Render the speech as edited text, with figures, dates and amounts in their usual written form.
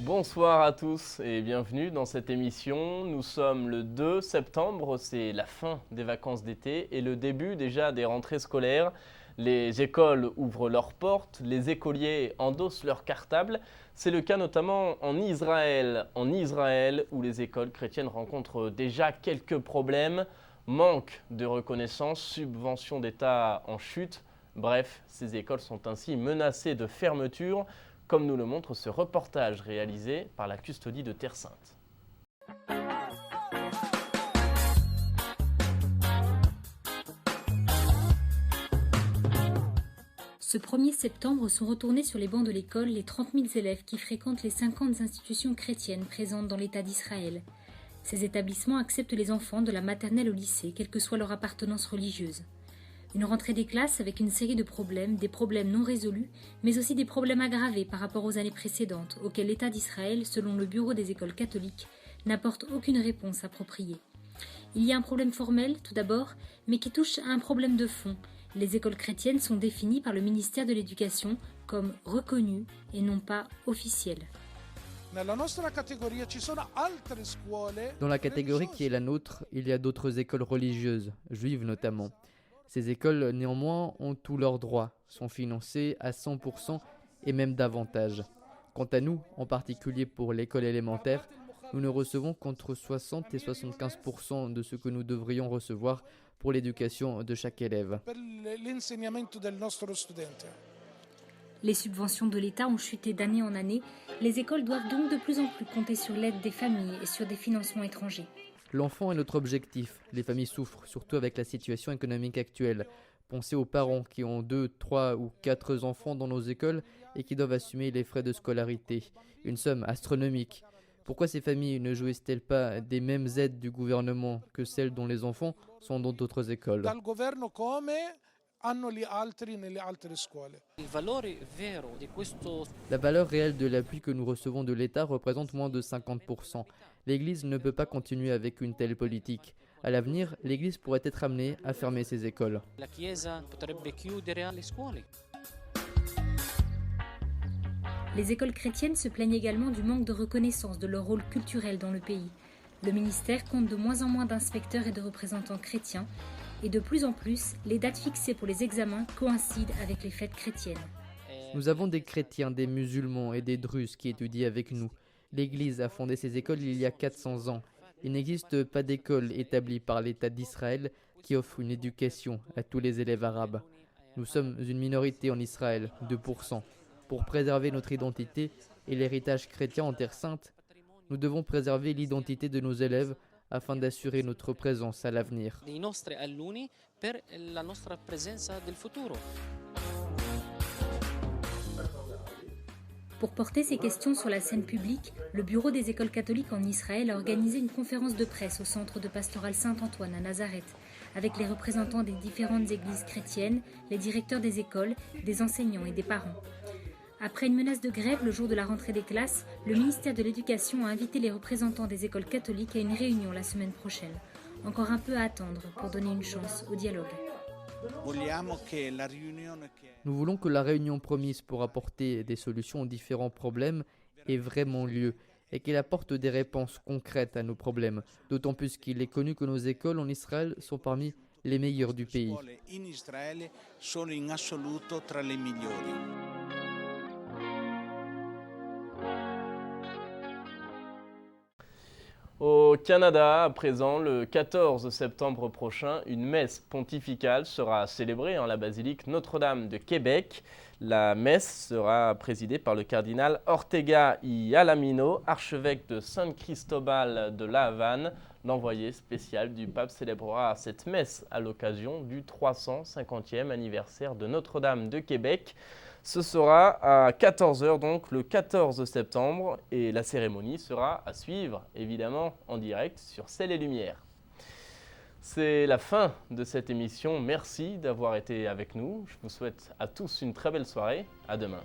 Bonsoir à tous et bienvenue dans cette émission. Nous sommes le 2 septembre, c'est la fin des vacances d'été et le début déjà des rentrées scolaires. Les écoles ouvrent leurs portes, les écoliers endossent leurs cartables. C'est le cas notamment en Israël. En Israël, où les écoles chrétiennes rencontrent déjà quelques problèmes. Manque de reconnaissance, subventions d'État en chute. Bref, ces écoles sont ainsi menacées de fermeture, comme nous le montre ce reportage réalisé par la Custodie de Terre Sainte. Ce 1er septembre sont retournés sur les bancs de l'école les 30 000 élèves qui fréquentent les 50 institutions chrétiennes présentes dans l'État d'Israël. Ces établissements acceptent les enfants de la maternelle au lycée, quelle que soit leur appartenance religieuse. Une rentrée des classes avec une série de problèmes, des problèmes non résolus, mais aussi des problèmes aggravés par rapport aux années précédentes, auxquels l'État d'Israël, selon le Bureau des écoles catholiques, n'apporte aucune réponse appropriée. Il y a un problème formel, tout d'abord, mais qui touche à un problème de fond. Les écoles chrétiennes sont définies par le ministère de l'Éducation comme reconnues et non pas officielles. Dans la catégorie qui est la nôtre, il y a d'autres écoles religieuses, juives notamment. Ces écoles, néanmoins, ont tous leurs droits, sont financées à 100% et même davantage. Quant à nous, en particulier pour l'école élémentaire, nous ne recevons qu'entre 60 et 75% de ce que nous devrions recevoir pour l'éducation de chaque élève. Les subventions de l'État ont chuté d'année en année. Les écoles doivent donc de plus en plus compter sur l'aide des familles et sur des financements étrangers. L'enfant est notre objectif. Les familles souffrent, surtout avec la situation économique actuelle. Pensez aux parents qui ont 2, 3 ou 4 enfants dans nos écoles et qui doivent assumer les frais de scolarité. Une somme astronomique. Pourquoi ces familles ne jouissent-elles pas des mêmes aides du gouvernement que celles dont les enfants sont dans d'autres écoles ? La valeur réelle de l'appui que nous recevons de l'État représente moins de 50%. L'Église ne peut pas continuer avec une telle politique. À l'avenir, l'Église pourrait être amenée à fermer ses écoles. Les écoles chrétiennes se plaignent également du manque de reconnaissance de leur rôle culturel dans le pays. Le ministère compte de moins en moins d'inspecteurs et de représentants chrétiens, et de plus en plus, les dates fixées pour les examens coïncident avec les fêtes chrétiennes. Nous avons des chrétiens, des musulmans et des druzes qui étudient avec nous. L'Église a fondé ces écoles il y a 400 ans. Il n'existe pas d'école établie par l'État d'Israël qui offre une éducation à tous les élèves arabes. Nous sommes une minorité en Israël, 2%. Pour préserver notre identité et l'héritage chrétien en Terre Sainte, nous devons préserver l'identité de nos élèves afin d'assurer notre présence à l'avenir. Pour porter ces questions sur la scène publique, le Bureau des écoles catholiques en Israël a organisé une conférence de presse au centre de pastoral Saint-Antoine à Nazareth, avec les représentants des différentes églises chrétiennes, les directeurs des écoles, des enseignants et des parents. Après une menace de grève le jour de la rentrée des classes, le ministère de l'Éducation a invité les représentants des écoles catholiques à une réunion la semaine prochaine. Encore un peu à attendre pour donner une chance au dialogue. Nous voulons que la réunion promise pour apporter des solutions aux différents problèmes ait vraiment lieu et qu'elle apporte des réponses concrètes à nos problèmes, d'autant plus qu'il est connu que nos écoles en Israël sont parmi les meilleures du pays. Au Canada, à présent, le 14 septembre prochain, une messe pontificale sera célébrée en la basilique Notre-Dame de Québec. La messe sera présidée par le cardinal Ortega y Alamino, archevêque de San Cristobal de La Havane. L'envoyé spécial du pape célébrera cette messe à l'occasion du 350e anniversaire de Notre-Dame de Québec. Ce sera à 14 h donc le 14 septembre et la cérémonie sera à suivre évidemment en direct sur Ciel et Lumière. C'est la fin de cette émission. Merci d'avoir été avec nous. Je vous souhaite à tous une très belle soirée. À demain.